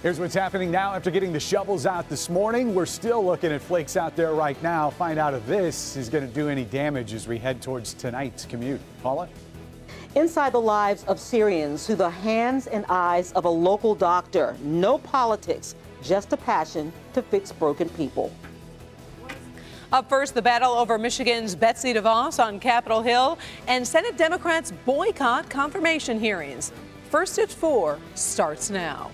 Here's what's happening now after getting the shovels out this morning. We're still looking at flakes out there right now. Find out if this is going to do any damage as we head towards tonight's commute. Paula? Inside the lives of Syrians through the hands and eyes of a local doctor. No politics, just a passion to fix broken people. Up first, the battle over Michigan's Betsy DeVos on Capitol Hill, and Senate Democrats boycott confirmation hearings. First at 4 starts now.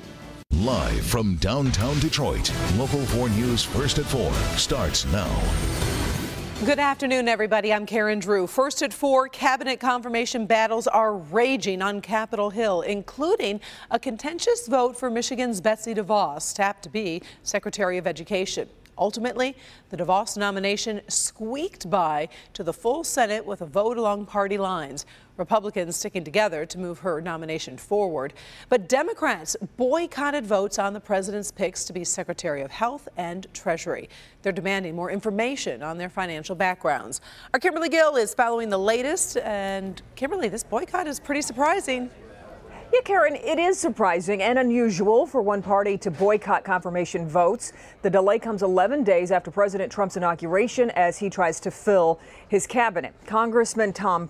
Live from downtown Detroit, Local 4 News First at 4 starts now. Good afternoon, everybody. I'm Karen Drew. First at 4, cabinet confirmation battles are raging on Capitol Hill, including a contentious vote for Michigan's Betsy DeVos, tapped to be Secretary of Education. Ultimately, the DeVos nomination squeaked by to the full Senate with a vote along party lines. Republicans sticking together to move her nomination forward. But Democrats boycotted votes on the president's picks to be Secretary of Health and Treasury. They're demanding more information on their financial backgrounds. Our Kimberly Gill is following the latest. And Kimberly, this boycott is pretty surprising. Yeah, Karen, it is surprising and unusual for one party to boycott confirmation votes. The delay comes 11 days after President Trump's inauguration as he tries to fill his cabinet. Congressman Tom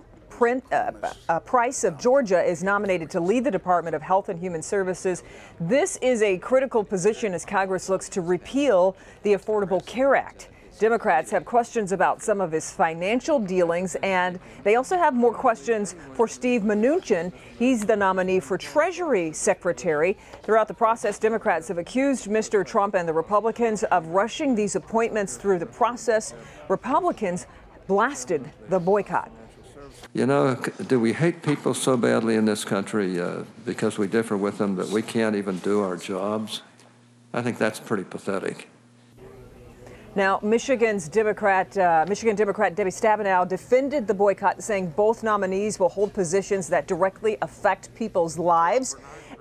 Price of Georgia is nominated to lead the Department of Health and Human Services. This is a critical position as Congress looks to repeal the Affordable Care Act. Democrats have questions about some of his financial dealings, and they also have more questions for Steve Mnuchin. He's the nominee for Treasury Secretary. Throughout the process, Democrats have accused Mr. Trump and the Republicans of rushing these appointments through the process. Republicans blasted the boycott. You know, do we hate people so badly in this country because we differ with them that we can't even do our jobs? I think that's pretty pathetic. Now, Michigan Democrat Debbie Stabenow defended the boycott, saying both nominees will hold positions that directly affect people's lives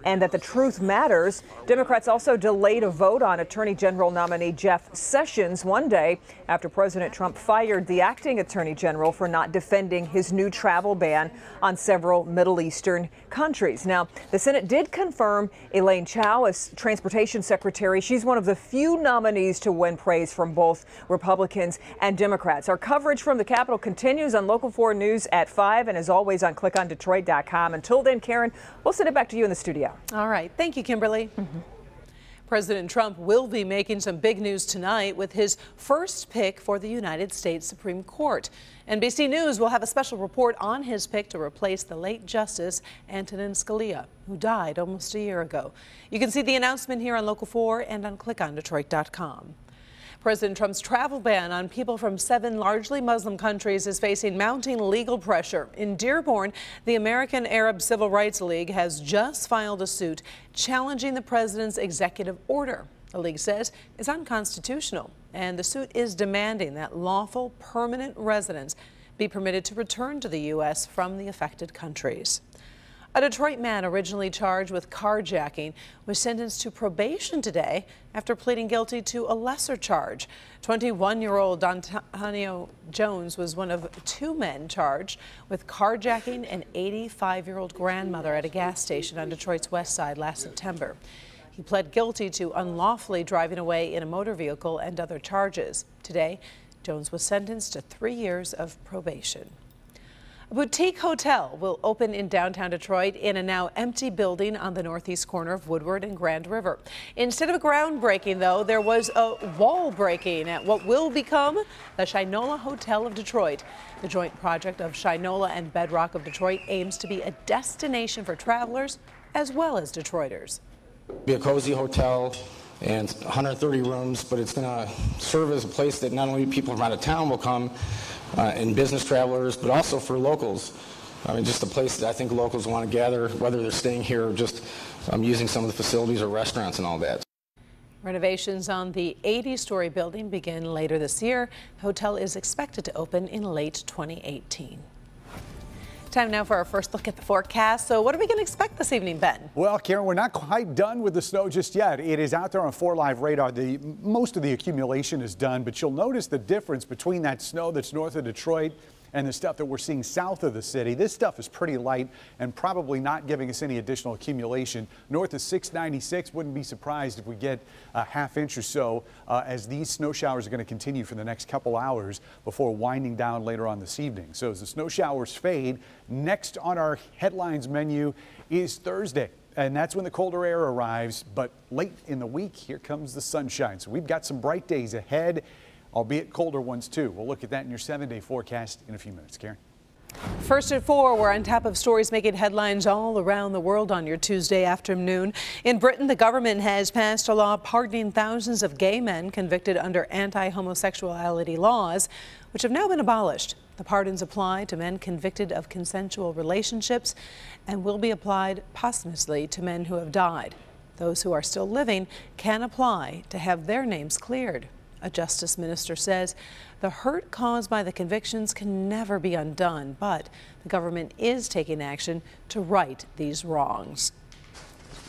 and that the truth matters. Democrats also delayed a vote on Attorney General nominee Jeff Sessions one day after President Trump fired the acting Attorney General for not defending his new travel ban on several Middle Eastern countries. Now, the Senate did confirm Elaine Chao as Transportation Secretary. She's one of the few nominees to win praise from both Republicans and Democrats. Our coverage from the Capitol continues on Local 4 News at 5 and as always on clickondetroit.com. Until then, Karen, we'll send it back to you in the studio. All right. Thank you, Kimberly. President Trump will be making some big news tonight with his first pick for the United States Supreme Court. NBC News will have a special report on his pick to replace the late Justice Antonin Scalia, who died almost a year ago. You can see the announcement here on Local 4 and on clickondetroit.com. President Trump's travel ban on people from 7 largely Muslim countries is facing mounting legal pressure. In Dearborn, the American Arab Civil Rights League has just filed a suit challenging the president's executive order. The league says it's unconstitutional, and the suit is demanding that lawful permanent residents be permitted to return to the U.S. from the affected countries. A Detroit man originally charged with carjacking was sentenced to probation today after pleading guilty to a lesser charge. 21-year-old Dontanio Jones was one of 2 men charged with carjacking an 85-year-old grandmother at a gas station on Detroit's west side last September. He pled guilty to unlawfully driving away in a motor vehicle and other charges. Today, Jones was sentenced to 3 years of probation. A boutique hotel will open in downtown Detroit in a now empty building on the northeast corner of Woodward and Grand River. Instead of a groundbreaking, though, there was a wall breaking at what will become the Shinola Hotel of Detroit. The joint project of Shinola and Bedrock of Detroit aims to be a destination for travelers as well as Detroiters. Be a cozy hotel and 130 rooms, but it's going to serve as a place that not only people from out of town will come and business travelers, but also for locals. I mean, just a place that I think locals want to gather, whether they're staying here or just using some of the facilities or restaurants and all that. Renovations on the 80-story building begin later this year. The hotel is expected to open in late 2018. Time now for our first look at the forecast. So what are we going to expect this evening, Ben? Well, Karen, we're not quite done with the snow just yet. It is out there on 4 Live radar. Most of the accumulation is done, but you'll notice the difference between that snow that's north of Detroit and the stuff that we're seeing south of the city. This stuff is pretty light and probably not giving us any additional accumulation. North of 696, wouldn't be surprised if we get a ½ inch or so as these snow showers are going to continue for the next couple hours before winding down later on this evening. So as the snow showers fade, next on our headlines menu is Thursday. And that's when the colder air arrives. But late in the week, here comes the sunshine. So we've got some bright days ahead, albeit colder ones too. We'll look at that in your 7-day forecast in a few minutes. Karen. First at 4, we're on top of stories making headlines all around the world on your Tuesday afternoon. In Britain, the government has passed a law pardoning thousands of gay men convicted under anti-homosexuality laws, which have now been abolished. The pardons apply to men convicted of consensual relationships and will be applied posthumously to men who have died. Those who are still living can apply to have their names cleared. A justice minister says the hurt caused by the convictions can never be undone, but the government is taking action to right these wrongs.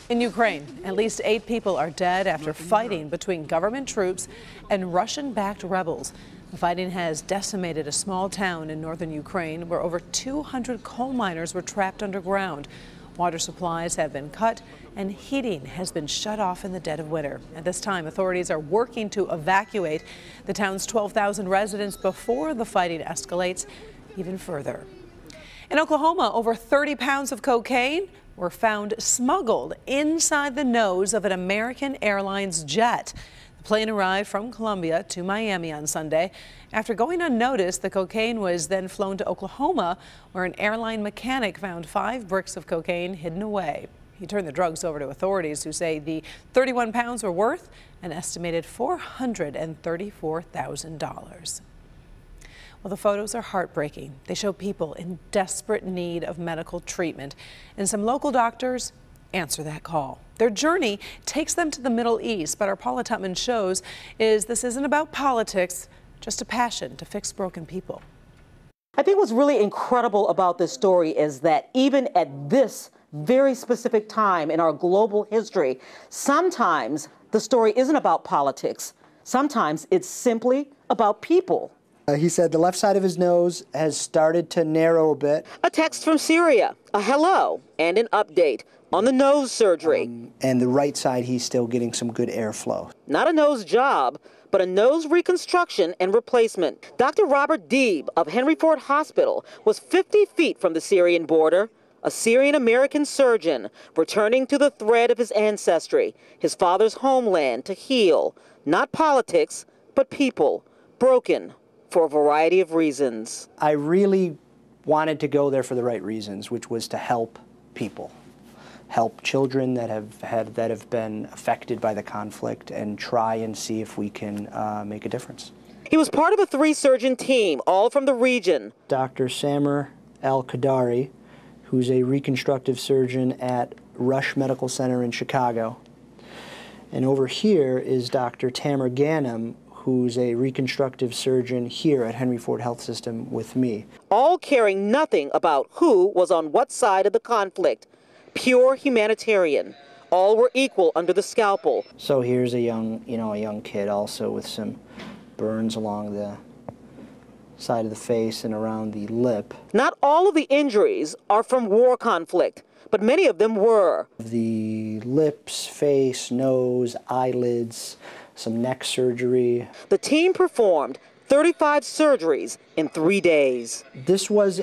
In Ukraine, at least 8 people are dead after fighting between government troops and Russian-backed rebels. The fighting has decimated a small town in northern Ukraine where over 200 coal miners were trapped underground. Water supplies have been cut and heating has been shut off in the dead of winter. At this time, authorities are working to evacuate the town's 12,000 residents before the fighting escalates even further. In Oklahoma, over 30 pounds of cocaine were found smuggled inside the nose of an American Airlines jet. The plane arrived from Colombia to Miami on Sunday. After going unnoticed, the cocaine was then flown to Oklahoma, where an airline mechanic found 5 bricks of cocaine hidden away. He turned the drugs over to authorities who say the 31 pounds were worth an estimated $434,000. Well, the photos are heartbreaking. They show people in desperate need of medical treatment, and some local doctors answer that call. Their journey takes them to the Middle East, but our Paula Tutman shows this isn't about politics, just a passion to fix broken people. I think what's really incredible about this story is that even at this very specific time in our global history, sometimes the story isn't about politics. Sometimes it's simply about people. He said the left side of his nose has started to narrow a bit. A text from Syria, a hello, and an update on the nose surgery. And the right side, he's still getting some good airflow. Not a nose job, but a nose reconstruction and replacement. Dr. Robert Deeb of Henry Ford Hospital was 50 feet from the Syrian border, a Syrian-American surgeon returning to the thread of his ancestry, his father's homeland, to heal, not politics, but people, broken for a variety of reasons. I really wanted to go there for the right reasons, which was to help people. Help children that have been affected by the conflict and try and see if we can make a difference. He was part of a 3-surgeon team, all from the region. Dr. Samer Al-Qadari, who's a reconstructive surgeon at Rush Medical Center in Chicago. And over here is Dr. Tamer Ghanem, who's a reconstructive surgeon here at Henry Ford Health System with me. All caring nothing about who was on what side of the conflict. Pure humanitarian. All were equal under the scalpel. So here's a young kid also with some burns along the side of the face and around the lip. Not all of the injuries are from war conflict, but many of them were. The lips, face, nose, eyelids, some neck surgery. The team performed 35 surgeries in 3 days. This was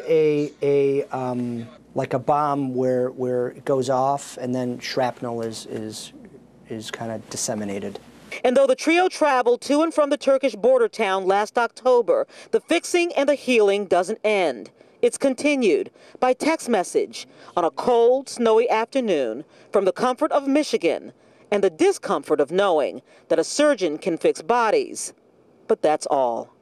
like a bomb where it goes off and then shrapnel is kind of disseminated. And though the trio traveled to and from the Turkish border town last October, the fixing and the healing doesn't end. It's continued by text message on a cold, snowy afternoon from the comfort of Michigan and the discomfort of knowing that a surgeon can fix bodies. But that's all.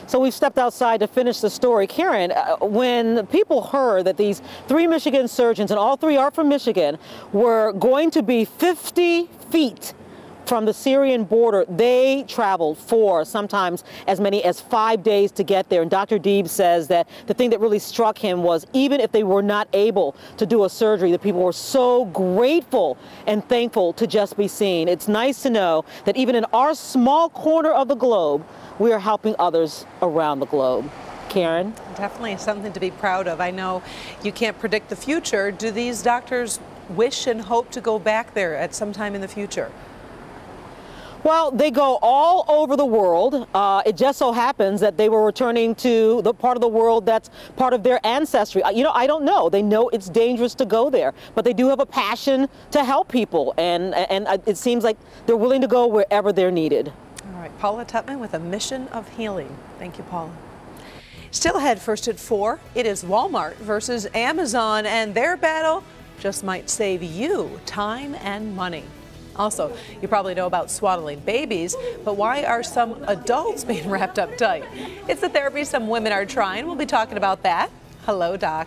So we've stepped outside to finish the story. Karen, when people heard that these 3 Michigan surgeons, and all 3 are from Michigan, were going to be 50 feet from the Syrian border. They traveled 4, sometimes as many as 5 days to get there. And Dr. Deeb says that the thing that really struck him was even if they were not able to do a surgery, the people were so grateful and thankful to just be seen. It's nice to know that even in our small corner of the globe, we are helping others around the globe. Karen? Definitely something to be proud of. I know you can't predict the future. Do these doctors wish and hope to go back there at some time in the future? Well, they go all over the world. It just so happens that they were returning to the part of the world that's part of their ancestry. You know, I don't know. They know it's dangerous to go there, but they do have a passion to help people, and it seems like they're willing to go wherever they're needed. All right, Paula Tutman with a mission of healing. Thank you, Paula. Still ahead, first at 4, it is Walmart versus Amazon, and their battle just might save you time and money. Also, you probably know about swaddling babies, but why are some adults being wrapped up tight? It's the therapy some women are trying. We'll be talking about that. Hello, Doc.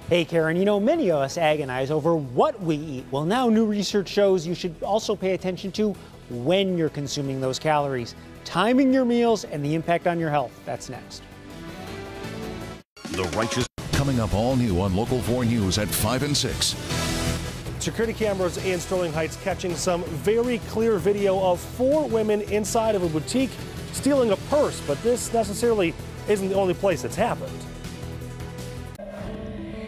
Hey, Karen, you know, many of us agonize over what we eat. Well, now new research shows you should also pay attention to when you're consuming those calories, timing your meals, and the impact on your health. That's next. The Righteous, coming up all new on Local 4 News at 5 and 6. Security cameras in Sterling Heights catching some very clear video of 4 women inside of a boutique stealing a purse, but this necessarily isn't the only place it's happened.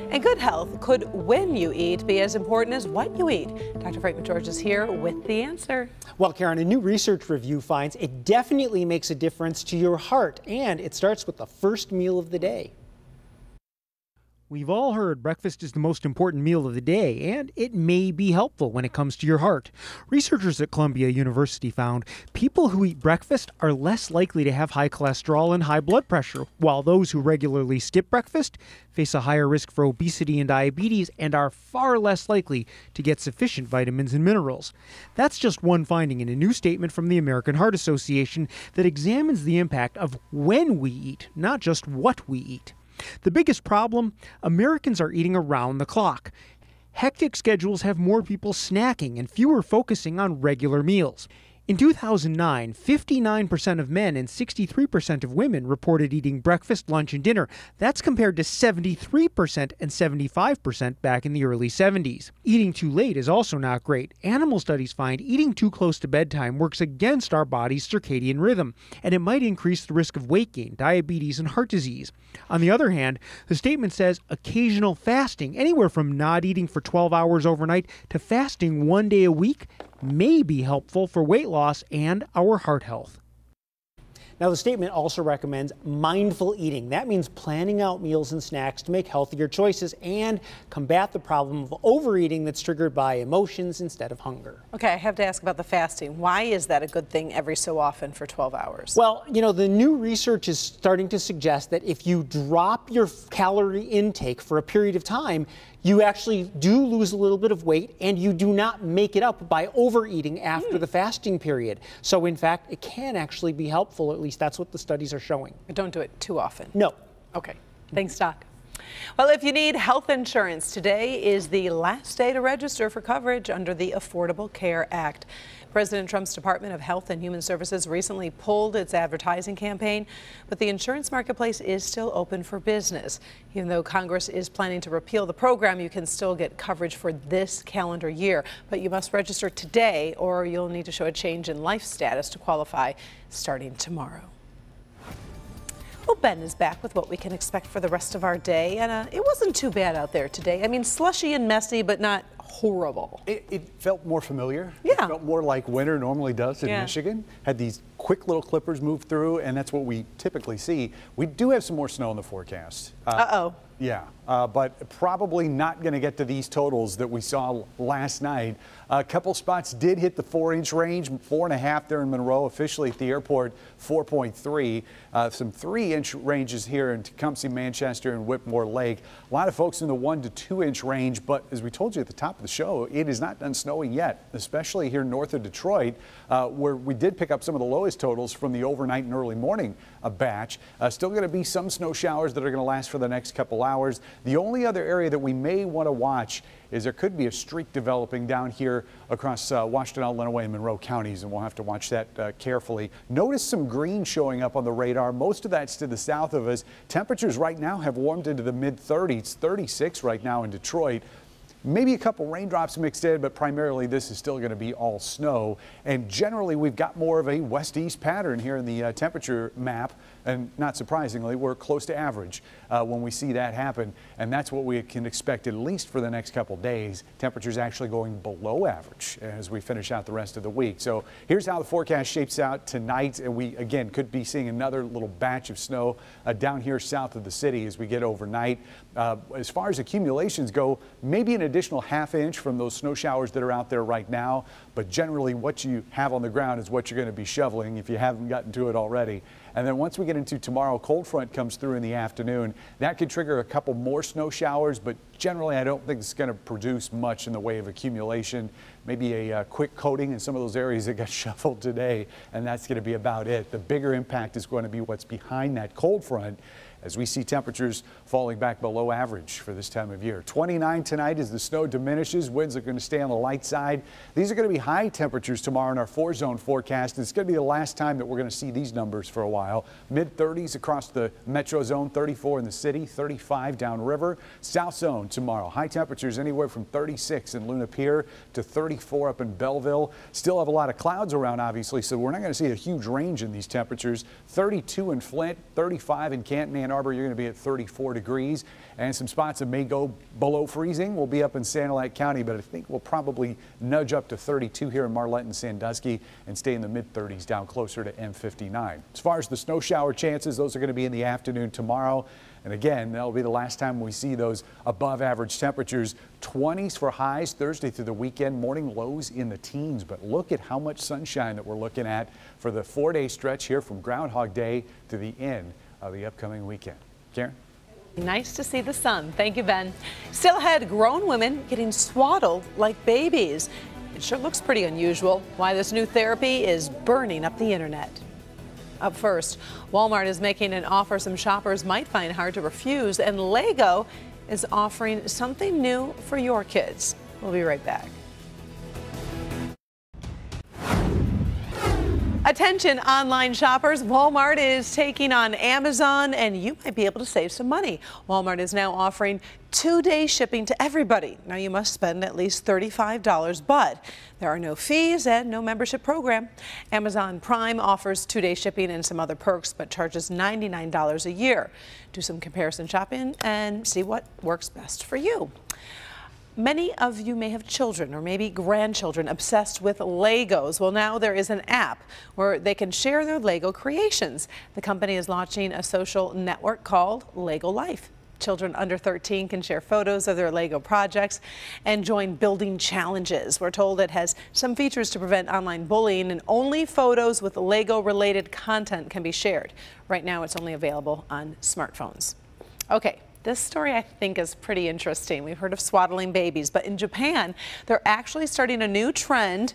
And good health could, when you eat, be as important as what you eat. Dr. Frank McGeorge is here with the answer. Well, Karen, a new research review finds it definitely makes a difference to your heart, and it starts with the first meal of the day. We've all heard breakfast is the most important meal of the day, and it may be helpful when it comes to your heart. Researchers at Columbia University found people who eat breakfast are less likely to have high cholesterol and high blood pressure, while those who regularly skip breakfast face a higher risk for obesity and diabetes and are far less likely to get sufficient vitamins and minerals. That's just one finding in a new statement from the American Heart Association that examines the impact of when we eat, not just what we eat. The biggest problem? Americans are eating around the clock. Hectic schedules have more people snacking and fewer focusing on regular meals. In 2009, 59% of men and 63% of women reported eating breakfast, lunch, and dinner. That's compared to 73% and 75% back in the early 70s. Eating too late is also not great. Animal studies find eating too close to bedtime works against our body's circadian rhythm, and it might increase the risk of weight gain, diabetes, and heart disease. On the other hand, the statement says occasional fasting, anywhere from not eating for 12 hours overnight to fasting 1 day a week, may be helpful for weight loss and our heart health. Now, the statement also recommends mindful eating. That means planning out meals and snacks to make healthier choices and combat the problem of overeating that's triggered by emotions instead of hunger. Okay, I have to ask about the fasting. Why is that a good thing every so often for 12 hours? Well, you know, the new research is starting to suggest that if you drop your calorie intake for a period of time, you actually do lose a little bit of weight, and you do not make it up by overeating after the fasting period. So, in fact, it can actually be helpful. At least that's what the studies are showing. But don't do it too often. No. Okay. Thanks, Doc. Well, if you need health insurance, today is the last day to register for coverage under the Affordable Care Act. President Trump's Department of Health and Human Services recently pulled its advertising campaign, but the insurance marketplace is still open for business. Even though Congress is planning to repeal the program, you can still get coverage for this calendar year, but you must register today or you'll need to show a change in life status to qualify starting tomorrow. Well, Ben is back with what we can expect for the rest of our day, and it wasn't too bad out there today. I mean, slushy and messy, but not horrible. It felt more familiar. Yeah. It felt more like winter normally does in Michigan. Had these quick little clippers move through, and that's what we typically see. We do have some more snow in the forecast. Uh-oh. Yeah, but probably not going to get to these totals that we saw last night. A couple spots did hit the 4-inch range, 4.5 there in Monroe, officially at the airport, 4.3. Some 3-inch ranges here in Tecumseh, Manchester, and Whitmore Lake. A lot of folks in the 1 to 2-inch range, but as we told you at the top of the show, it is not done snowing yet, especially here north of Detroit, where we did pick up some of the lowest lowest totals from the overnight and early morning batch. Still going to be some snow showers that are going to last for the next couple hours. The only other area that we may want to watch is there could be a streak developing down here across Washtenaw, Lenawee, and Monroe counties, and we'll have to watch that carefully. Notice some green showing up on the radar. Most of that's to the south of us. Temperatures right now have warmed into the mid-30s, 36 right now in Detroit. Maybe a couple raindrops mixed in, but primarily this is still going to be all snow. And generally, we've got more of a west-east pattern here in the temperature map. And not surprisingly, we're close to average when we see that happen. And that's what we can expect at least for the next couple days. Temperatures actually going below average as we finish out the rest of the week. So here's how the forecast shapes out tonight. And we, again, could be seeing another little batch of snow down here south of the city as we get overnight. As far as accumulations go, maybe an additional ½ inch from those snow showers that are out there right now. But generally, what you have on the ground is what you're going to be shoveling if you haven't gotten to it already. And then once we get into tomorrow, cold front comes through in the afternoon. That could trigger a couple more snow showers, but generally I don't think it's going to produce much in the way of accumulation. Maybe a quick coating in some of those areas that got shoveled today, and that's going to be about it. The bigger impact is going to be what's behind that cold front, as we see temperatures falling back below average for this time of year. 29 tonight as the snow diminishes. Winds are going to stay on the light side. These are going to be high temperatures tomorrow in our 4-zone forecast. It's going to be the last time that we're going to see these numbers for a while. Mid-30s across the metro zone, 34 in the city, 35 downriver. South zone tomorrow. High temperatures anywhere from 36 in Luna Pier to 34 up in Belleville. Still have a lot of clouds around, obviously, so we're not going to see a huge range in these temperatures. 32 in Flint, 35 in Canton, Ann Arbor, you're going to be at 34 degrees, and some spots that may go below freezing will be up in Sanilac County, but I think we'll probably nudge up to 32 here in Marlette and Sandusky and stay in the mid-30s down closer to M59. As far as the snow shower chances, those are going to be in the afternoon tomorrow. And again, that'll be the last time we see those above average temperatures. 20s for highs Thursday through the weekend, morning lows in the teens. But look at how much sunshine that we're looking at for the 4-day stretch here from Groundhog Day to the end of the upcoming weekend. Karen? Nice to see the sun. Thank you, Ben. Still ahead, grown women getting swaddled like babies. It sure looks pretty unusual. Why this new therapy is burning up the internet. Up first, Walmart is making an offer some shoppers might find hard to refuse, and Lego is offering something new for your kids. We'll be right back. Attention online shoppers, Walmart is taking on Amazon and you might be able to save some money. Walmart is now offering 2-day shipping to everybody. Now you must spend at least $35, but there are no fees and no membership program. Amazon Prime offers 2-day shipping and some other perks, but charges $99 a year. Do some comparison shopping and see what works best for you. Many of you may have children or maybe grandchildren obsessed with Legos. Well, now there is an app where they can share their Lego creations. The company is launching a social network called Lego Life. Children under 13 can share photos of their Lego projects and join building challenges. We're told it has some features to prevent online bullying, and only photos with Lego-related content can be shared. Right now, it's only available on smartphones. Okay. This story, I think, is pretty interesting. We've heard of swaddling babies, but in Japan, they're actually starting a new trend,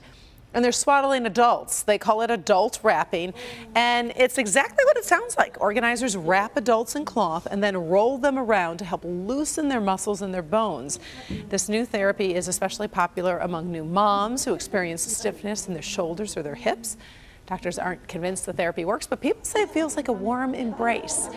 and they're swaddling adults. They call it adult wrapping, and it's exactly what it sounds like. Organizers wrap adults in cloth and then roll them around to help loosen their muscles and their bones. This new therapy is especially popular among new moms who experience stiffness in their shoulders or their hips. Doctors aren't convinced the therapy works, but people say it feels like a warm embrace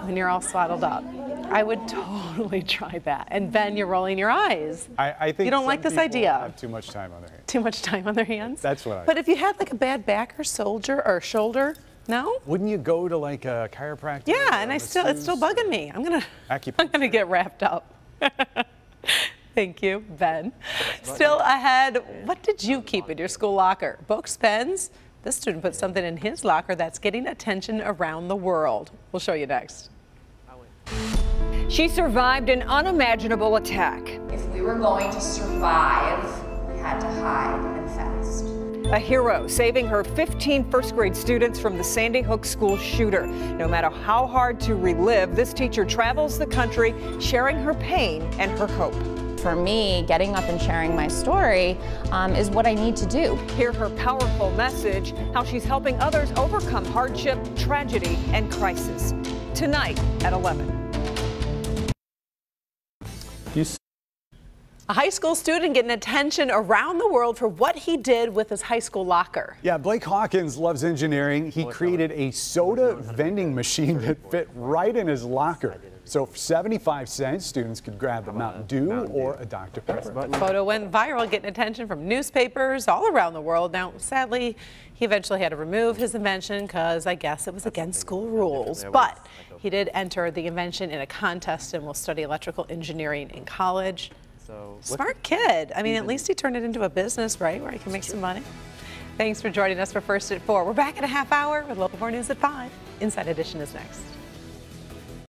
when you're all swaddled up. I would totally try that. And Ben, you're rolling your eyes. I think you don't like this idea. Have too much time on their hands. Too much time on their hands? That's what I. But if you had like a bad back or shoulder, no? Wouldn't you go to like a chiropractor? Yeah, and it's still bugging me. I'm gonna get wrapped up. Thank you, Ben. Still ahead, what did you keep in your school locker? Books, pens? This student put something in his locker that's getting attention around the world. We'll show you next. She survived an unimaginable attack. If we were going to survive, we had to hide and fast. A hero saving her 15 first-grade students from the Sandy Hook school shooter. No matter how hard to relive, this teacher travels the country sharing her pain and her hope. for me, getting up and sharing my story is what I need to do. Hear her powerful message, how she's helping others overcome hardship, tragedy, and crisis. Tonight at 11. A high school student getting attention around the world for what he did with his high school locker. Yeah, Blake Hawkins loves engineering. He created a soda vending machine that fit right in his locker. So for 75 cents, students could grab a Mountain Dew or a Dr. Pepper. Photo went viral, getting attention from newspapers all around the world. Now, sadly, he eventually had to remove his invention because I guess it was against school rules. But he did enter the invention in a contest and will study electrical engineering in college. Smart kid. I mean, at least he turned it into a business, right, where he can make some money. Thanks for joining us for First at 4. We're back in a half hour with Local 4 News at 5. Inside Edition is next.